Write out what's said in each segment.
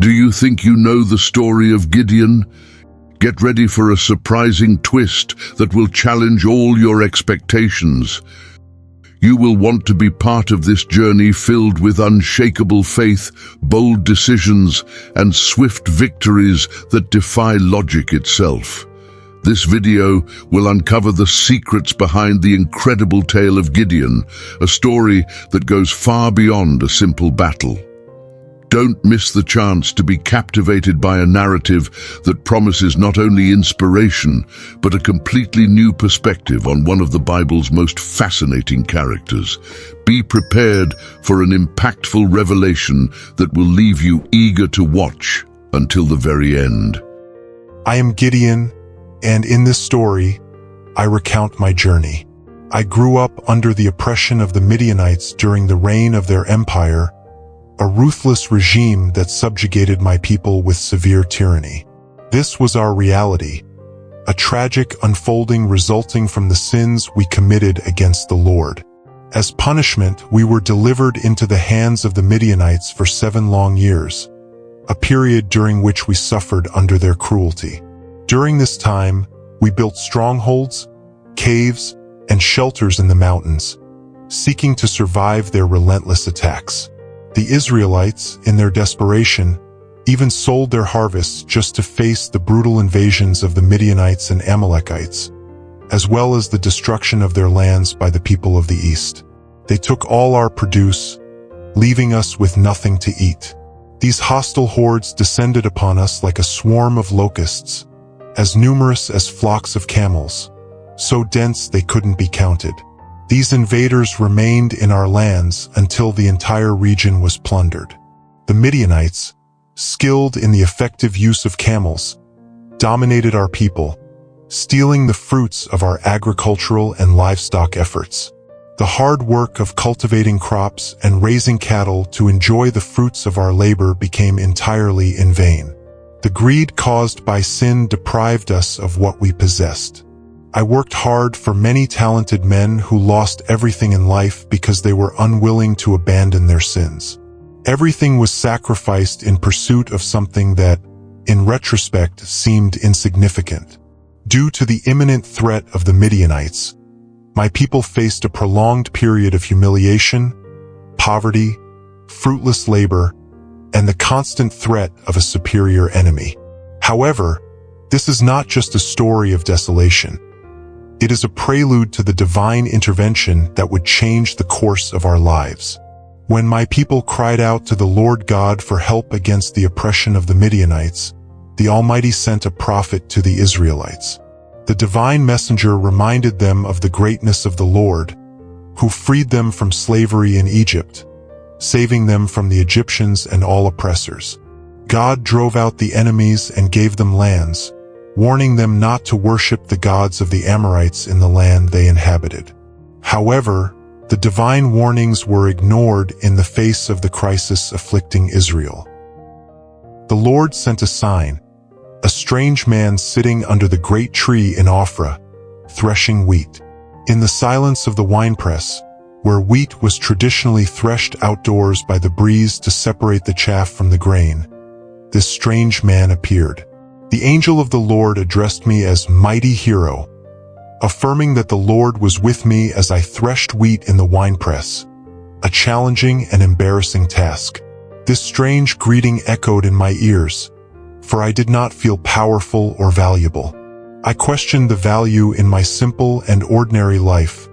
Do you think you know the story of Gideon? Get ready for a surprising twist that will challenge all your expectations. You will want to be part of this journey filled with unshakable faith, bold decisions, and swift victories that defy logic itself. This video will uncover the secrets behind the incredible tale of Gideon, a story that goes far beyond a simple battle. Don't miss the chance to be captivated by a narrative that promises not only inspiration, but a completely new perspective on one of the Bible's most fascinating characters. Be prepared for an impactful revelation that will leave you eager to watch until the very end. I am Gideon, and in this story, I recount my journey. I grew up under the oppression of the Midianites during the reign of their empire, a ruthless regime that subjugated my people with severe tyranny. This was our reality, a tragic unfolding resulting from the sins we committed against the Lord. As punishment, we were delivered into the hands of the Midianites for 7 long years, a period during which we suffered under their cruelty. During this time, we built strongholds, caves, and shelters in the mountains, seeking to survive their relentless attacks. The Israelites, in their desperation, even sold their harvests just to face the brutal invasions of the Midianites and Amalekites, as well as the destruction of their lands by the people of the East. They took all our produce, leaving us with nothing to eat. These hostile hordes descended upon us like a swarm of locusts, as numerous as flocks of camels, so dense they couldn't be counted. These invaders remained in our lands until the entire region was plundered. The Midianites, skilled in the effective use of camels, dominated our people, stealing the fruits of our agricultural and livestock efforts. The hard work of cultivating crops and raising cattle to enjoy the fruits of our labor became entirely in vain. The greed caused by sin deprived us of what we possessed. I worked hard for many talented men who lost everything in life because they were unwilling to abandon their sins. Everything was sacrificed in pursuit of something that, in retrospect, seemed insignificant. Due to the imminent threat of the Midianites, my people faced a prolonged period of humiliation, poverty, fruitless labor, and the constant threat of a superior enemy. However, this is not just a story of desolation. It is a prelude to the divine intervention that would change the course of our lives. When my people cried out to the Lord God for help against the oppression of the Midianites, the Almighty sent a prophet to the Israelites. The divine messenger reminded them of the greatness of the Lord, who freed them from slavery in Egypt, saving them from the Egyptians and all oppressors. God drove out the enemies and gave them lands, warning them not to worship the gods of the Amorites in the land they inhabited. However, the divine warnings were ignored in the face of the crisis afflicting Israel. The Lord sent a sign, a strange man sitting under the great tree in Ophrah, threshing wheat. In the silence of the winepress, where wheat was traditionally threshed outdoors by the breeze to separate the chaff from the grain, this strange man appeared. The angel of the Lord addressed me as mighty hero, affirming that the Lord was with me as I threshed wheat in the winepress, a challenging and embarrassing task. This strange greeting echoed in my ears, for I did not feel powerful or valuable. I questioned the value in my simple and ordinary life,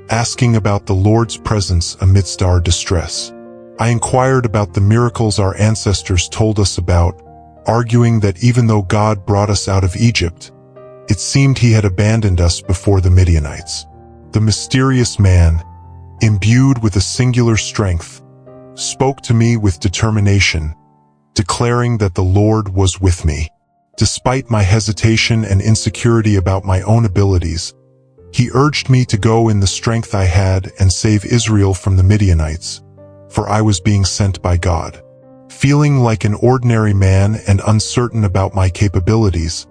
asking about the Lord's presence amidst our distress. I inquired about the miracles our ancestors told us about, arguing that even though God brought us out of Egypt, it seemed he had abandoned us before the Midianites. The mysterious man, imbued with a singular strength, spoke to me with determination, declaring that the Lord was with me. Despite my hesitation and insecurity about my own abilities, he urged me to go in the strength I had and save Israel from the Midianites, for I was being sent by God. Feeling like an ordinary man and uncertain about my capabilities,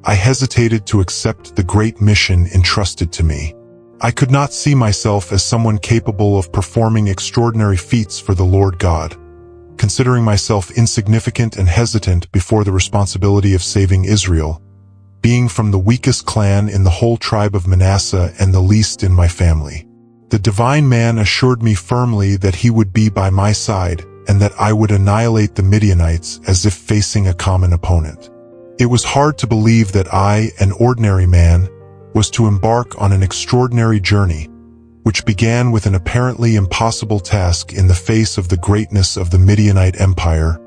I hesitated to accept the great mission entrusted to me. I could not see myself as someone capable of performing extraordinary feats for the Lord God, considering myself insignificant and hesitant before the responsibility of saving Israel, being from the weakest clan in the whole tribe of Manasseh and the least in my family. The divine man assured me firmly that he would be by my side and that I would annihilate the Midianites as if facing a common opponent. It was hard to believe that I, an ordinary man, was to embark on an extraordinary journey, which began with an apparently impossible task in the face of the greatness of the Midianite Empire,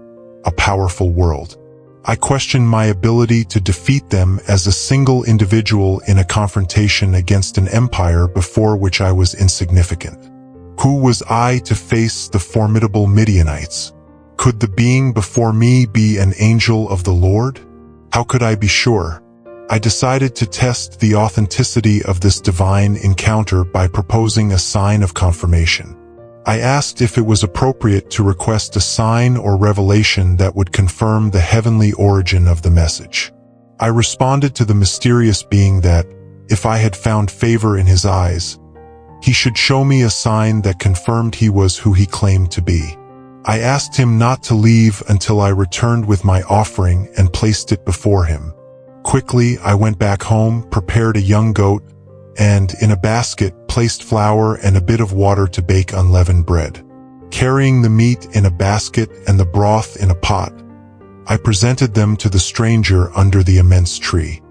a powerful world. I questioned my ability to defeat them as a single individual in a confrontation against an empire before which I was insignificant. Who was I to face the formidable Midianites? Could the being before me be an angel of the Lord? How could I be sure? I decided to test the authenticity of this divine encounter by proposing a sign of confirmation. I asked if it was appropriate to request a sign or revelation that would confirm the heavenly origin of the message. I responded to the mysterious being that, if I had found favor in his eyes, he should show me a sign that confirmed he was who he claimed to be. I asked him not to leave until I returned with my offering and placed it before him. Quickly, I went back home, prepared a young goat, and, in a basket, placed flour and a bit of water to bake unleavened bread. Carrying the meat in a basket and the broth in a pot, I presented them to the stranger under the immense tree.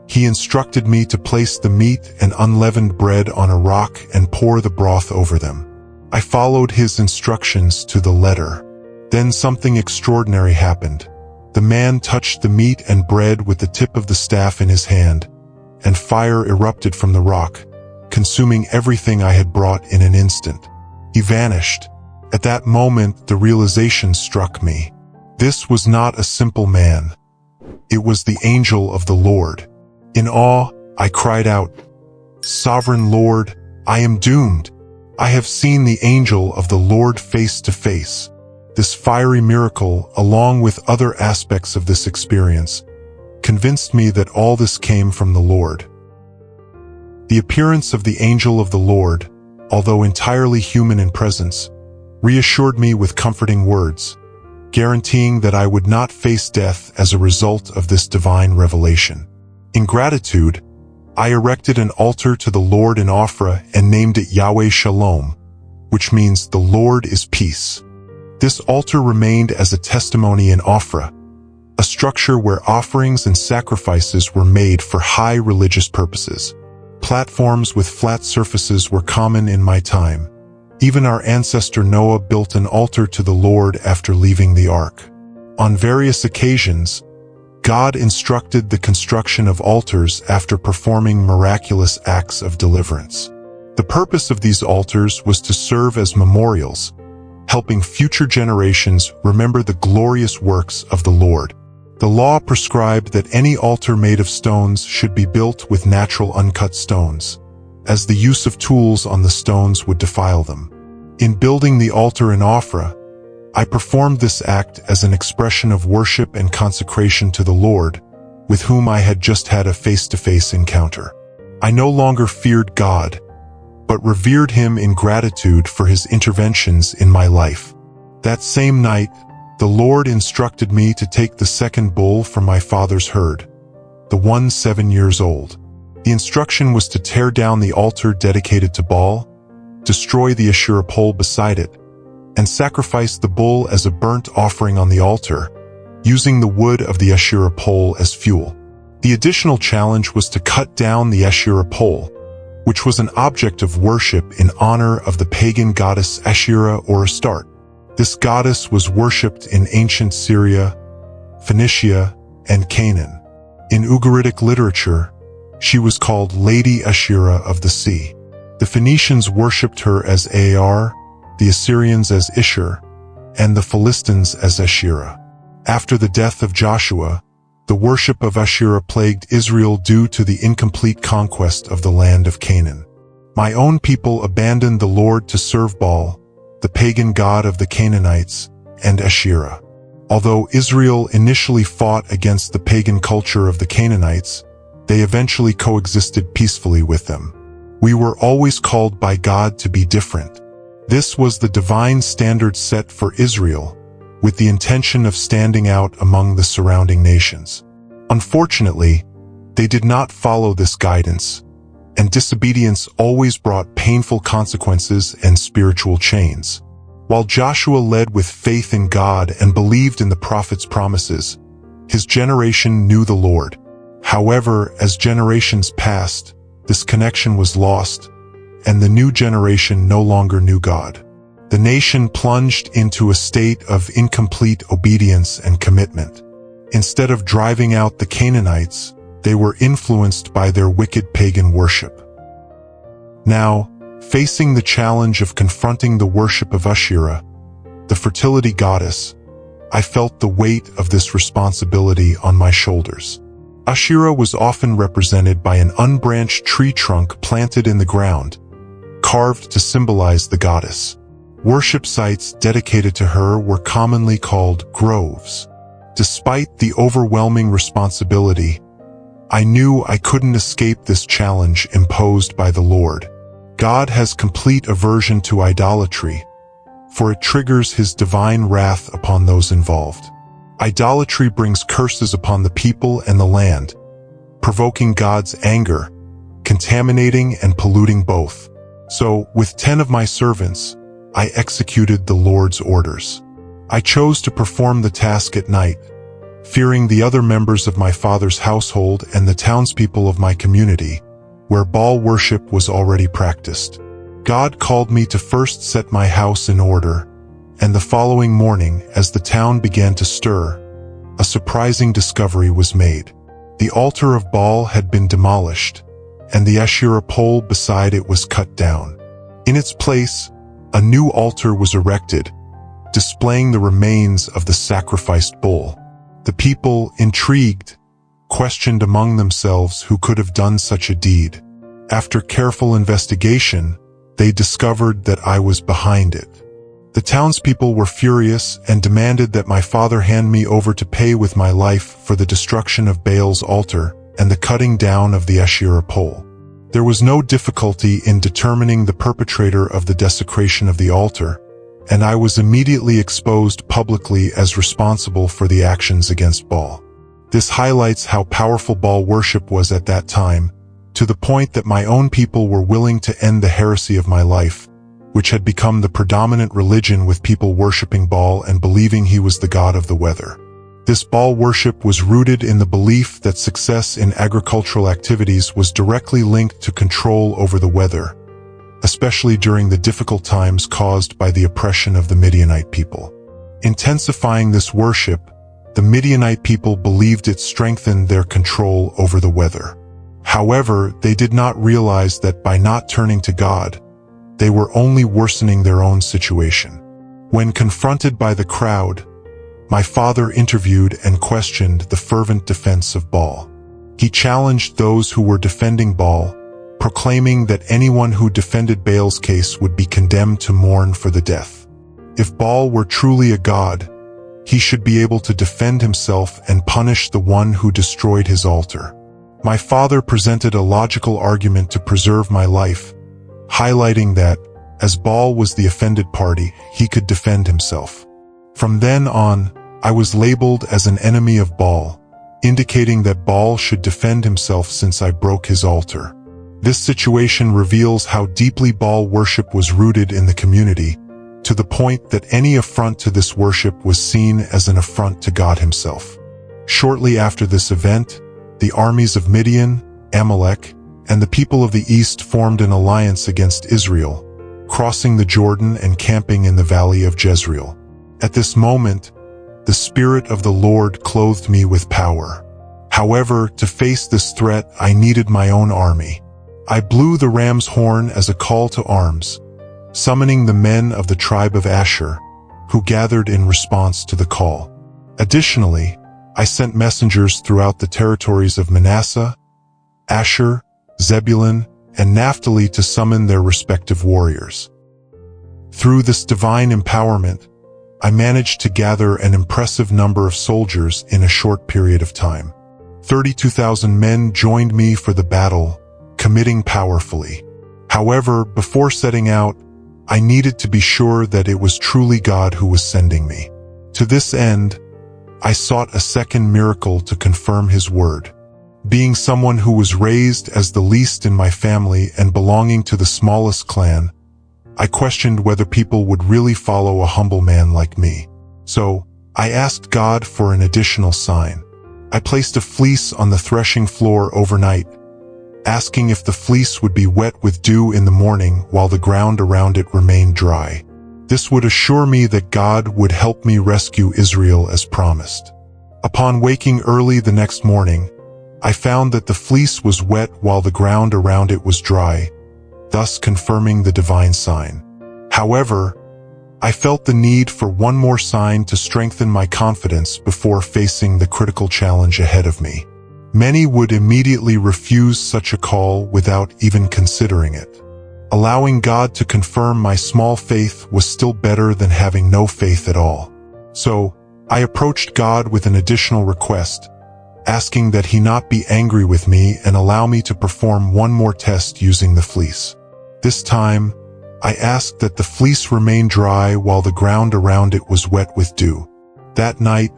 He instructed me to place the meat and unleavened bread on a rock and pour the broth over them. I followed his instructions to the letter. Then something extraordinary happened. The man touched the meat and bread with the tip of the staff in his hand, and fire erupted from the rock, consuming everything I had brought in an instant. He vanished. At that moment, the realization struck me. This was not a simple man. It was the angel of the Lord. In awe, I cried out, "Sovereign Lord, I am doomed. I have seen the angel of the Lord face to face." This fiery miracle, along with other aspects of this experience, convinced me that all this came from the Lord. The appearance of the angel of the Lord, although entirely human in presence, reassured me with comforting words, guaranteeing that I would not face death as a result of this divine revelation. In gratitude, I erected an altar to the Lord in Ophrah and named it Yahweh Shalom, which means the Lord is peace. This altar remained as a testimony in Ophrah, a structure where offerings and sacrifices were made for high religious purposes. Platforms with flat surfaces were common in my time. Even our ancestor Noah built an altar to the Lord after leaving the ark. On various occasions, God instructed the construction of altars after performing miraculous acts of deliverance. The purpose of these altars was to serve as memorials, helping future generations remember the glorious works of the Lord. The law prescribed that any altar made of stones should be built with natural uncut stones, as the use of tools on the stones would defile them. In building the altar in Ophrah, I performed this act as an expression of worship and consecration to the Lord, with whom I had just had a face-to-face encounter. I no longer feared God, but revered him in gratitude for his interventions in my life. That same night, the Lord instructed me to take the second bull from my father's herd, the one 7 years old. The instruction was to tear down the altar dedicated to Baal, destroy the Asherah pole beside it, and sacrifice the bull as a burnt offering on the altar, using the wood of the Asherah pole as fuel. The additional challenge was to cut down the Asherah pole, which was an object of worship in honor of the pagan goddess Asherah or Astarte. This goddess was worshipped in ancient Syria, Phoenicia, and Canaan. In Ugaritic literature, she was called Lady Asherah of the Sea. The Phoenicians worshipped her as Aar, the Assyrians as Ishur, and the Philistines as Asherah. After the death of Joshua, the worship of Asherah plagued Israel due to the incomplete conquest of the land of Canaan. My own people abandoned the Lord to serve Baal, the pagan god of the Canaanites, and Asherah. Although Israel initially fought against the pagan culture of the Canaanites, they eventually coexisted peacefully with them. We were always called by God to be different. This was the divine standard set for Israel, with the intention of standing out among the surrounding nations. Unfortunately, they did not follow this guidance, and disobedience always brought painful consequences and spiritual chains. While Joshua led with faith in God and believed in the prophet's promises, his generation knew the Lord. However, as generations passed, this connection was lost, and the new generation no longer knew God. The nation plunged into a state of incomplete obedience and commitment. Instead of driving out the Canaanites, they were influenced by their wicked pagan worship. Now, facing the challenge of confronting the worship of Asherah, the fertility goddess, I felt the weight of this responsibility on my shoulders. Asherah was often represented by an unbranched tree trunk planted in the ground, carved to symbolize the goddess. Worship sites dedicated to her were commonly called groves. Despite the overwhelming responsibility, I knew I couldn't escape this challenge imposed by the Lord. God has complete aversion to idolatry, for it triggers his divine wrath upon those involved. Idolatry brings curses upon the people and the land, provoking God's anger, contaminating and polluting both. So, with 10 of my servants, I executed the Lord's orders. I chose to perform the task at night, fearing the other members of my father's household and the townspeople of my community, where Baal worship was already practiced. God called me to first set my house in order, and the following morning, as the town began to stir, a surprising discovery was made. The altar of Baal had been demolished, and the Asherah pole beside it was cut down. In its place, a new altar was erected, displaying the remains of the sacrificed bull. The people, intrigued, questioned among themselves who could have done such a deed. After careful investigation, they discovered that I was behind it. The townspeople were furious and demanded that my father hand me over to pay with my life for the destruction of Baal's altar and the cutting down of the Asherah pole. There was no difficulty in determining the perpetrator of the desecration of the altar, and I was immediately exposed publicly as responsible for the actions against Baal. This highlights how powerful Baal worship was at that time, to the point that my own people were willing to end the heresy of my life, which had become the predominant religion with people worshiping Baal and believing he was the god of the weather. This Baal worship was rooted in the belief that success in agricultural activities was directly linked to control over the weather, especially during the difficult times caused by the oppression of the Midianite people. Intensifying this worship, the Midianite people believed it strengthened their control over the weather. However, they did not realize that by not turning to God, they were only worsening their own situation. When confronted by the crowd, my father interviewed and questioned the fervent defense of Baal. He challenged those who were defending Baal, proclaiming that anyone who defended Baal's case would be condemned to mourn for the death. If Baal were truly a god, he should be able to defend himself and punish the one who destroyed his altar. My father presented a logical argument to preserve my life, highlighting that, as Baal was the offended party, he could defend himself. From then on, I was labeled as an enemy of Baal, indicating that Baal should defend himself since I broke his altar. This situation reveals how deeply Baal worship was rooted in the community, to the point that any affront to this worship was seen as an affront to God himself. Shortly after this event, the armies of Midian, Amalek, and the people of the east formed an alliance against Israel, crossing the Jordan and camping in the valley of Jezreel. At this moment, the Spirit of the Lord clothed me with power. However, to face this threat, I needed my own army. I blew the ram's horn as a call to arms, summoning the men of the tribe of Asher, who gathered in response to the call. Additionally, I sent messengers throughout the territories of Manasseh, Asher, Zebulun, and Naphtali to summon their respective warriors. Through this divine empowerment, I managed to gather an impressive number of soldiers in a short period of time. 32,000 men joined me for the battle, committing powerfully. However, before setting out, I needed to be sure that it was truly God who was sending me. To this end, I sought a second miracle to confirm his word. Being someone who was raised as the least in my family and belonging to the smallest clan, I questioned whether people would really follow a humble man like me. So, I asked God for an additional sign. I placed a fleece on the threshing floor overnight, asking if the fleece would be wet with dew in the morning while the ground around it remained dry. This would assure me that God would help me rescue Israel as promised. Upon waking early the next morning, I found that the fleece was wet while the ground around it was dry, thus confirming the divine sign. However, I felt the need for one more sign to strengthen my confidence before facing the critical challenge ahead of me. Many would immediately refuse such a call without even considering it. Allowing God to confirm my small faith was still better than having no faith at all. So, I approached God with an additional request, asking that he not be angry with me and allow me to perform one more test using the fleece. This time, I asked that the fleece remain dry while the ground around it was wet with dew. That night,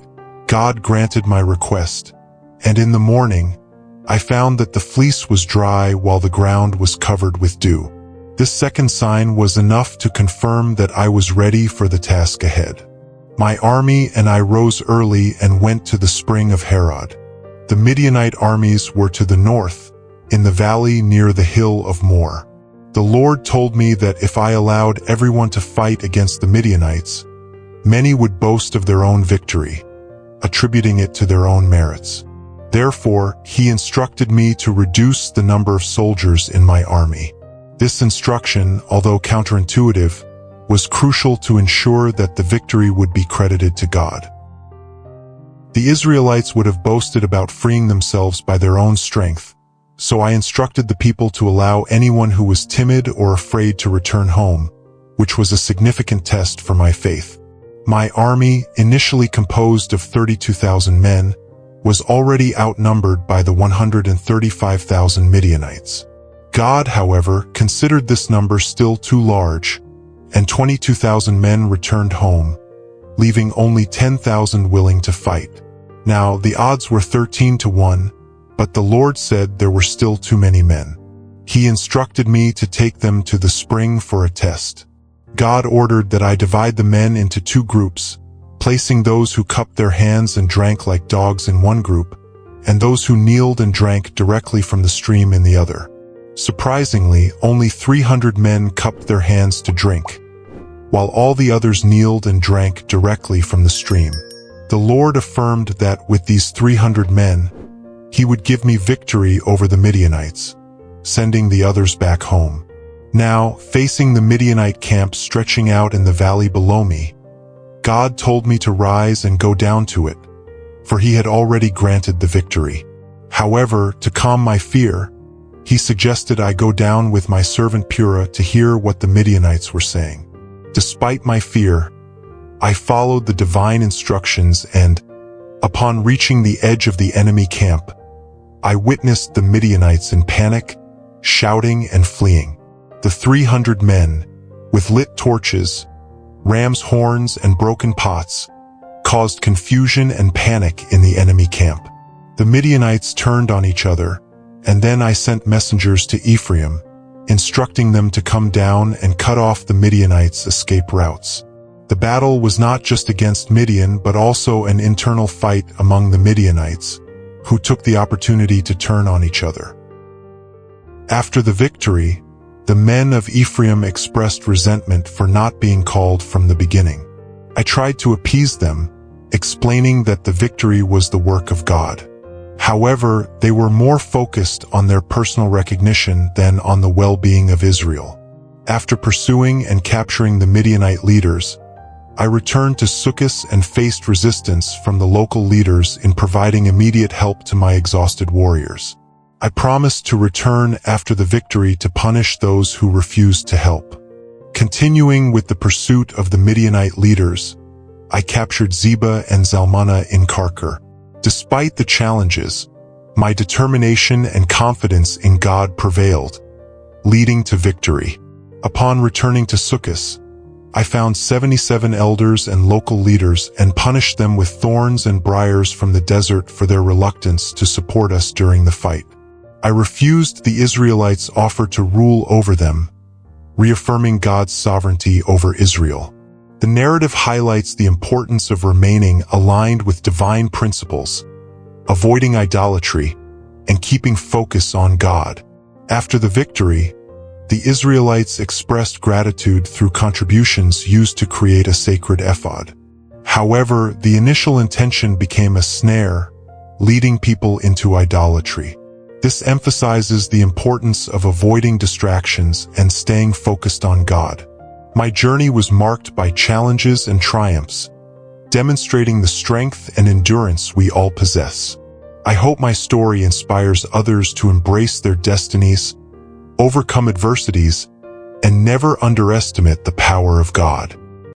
God granted my request, and in the morning, I found that the fleece was dry while the ground was covered with dew. This second sign was enough to confirm that I was ready for the task ahead. My army and I rose early and went to the spring of Harod. The Midianite armies were to the north, in the valley near the hill of Moreh. The Lord told me that if I allowed everyone to fight against the Midianites, many would boast of their own victory, attributing it to their own merits. Therefore, he instructed me to reduce the number of soldiers in my army. This instruction, although counterintuitive, was crucial to ensure that the victory would be credited to God. The Israelites would have boasted about freeing themselves by their own strength, so I instructed the people to allow anyone who was timid or afraid to return home, which was a significant test for my faith. My army, initially composed of 32,000 men, was already outnumbered by the 135,000 Midianites. God, however, considered this number still too large, and 22,000 men returned home, leaving only 10,000 willing to fight. Now, the odds were 13-1, but the Lord said there were still too many men. He instructed me to take them to the spring for a test. God ordered that I divide the men into two groups, placing those who cupped their hands and drank like dogs in one group, and those who kneeled and drank directly from the stream in the other. Surprisingly, only 300 men cupped their hands to drink, while all the others kneeled and drank directly from the stream. The Lord affirmed that with these 300 men, he would give me victory over the Midianites, sending the others back home. Now, facing the Midianite camp stretching out in the valley below me, God told me to rise and go down to it, for he had already granted the victory. However, to calm my fear, he suggested I go down with my servant Purah to hear what the Midianites were saying. Despite my fear, I followed the divine instructions and, upon reaching the edge of the enemy camp, I witnessed the Midianites in panic, shouting and fleeing. The 300 men, with lit torches, ram's horns and broken pots, caused confusion and panic in the enemy camp. The Midianites turned on each other, and then I sent messengers to Ephraim, instructing them to come down and cut off the Midianites' escape routes. The battle was not just against Midian but also an internal fight among the Midianites, who took the opportunity to turn on each other. After the victory, the men of Ephraim expressed resentment for not being called from the beginning. I tried to appease them, explaining that the victory was the work of God. However, they were more focused on their personal recognition than on the well-being of Israel. After pursuing and capturing the Midianite leaders, I returned to Sukkot and faced resistance from the local leaders in providing immediate help to my exhausted warriors. I promised to return after the victory to punish those who refused to help. Continuing with the pursuit of the Midianite leaders, I captured Zebah and Zalmunna in Karkar. Despite the challenges, my determination and confidence in God prevailed, leading to victory. Upon returning to Sukkot, I found 77 elders and local leaders and punished them with thorns and briars from the desert for their reluctance to support us during the fight. I refused the Israelites' offer to rule over them, reaffirming God's sovereignty over Israel. The narrative highlights the importance of remaining aligned with divine principles, avoiding idolatry, and keeping focus on God. After the victory, the Israelites expressed gratitude through contributions used to create a sacred ephod. However, the initial intention became a snare, leading people into idolatry. This emphasizes the importance of avoiding distractions and staying focused on God. My journey was marked by challenges and triumphs, demonstrating the strength and endurance we all possess. I hope my story inspires others to embrace their destinies, overcome adversities, and never underestimate the power of God.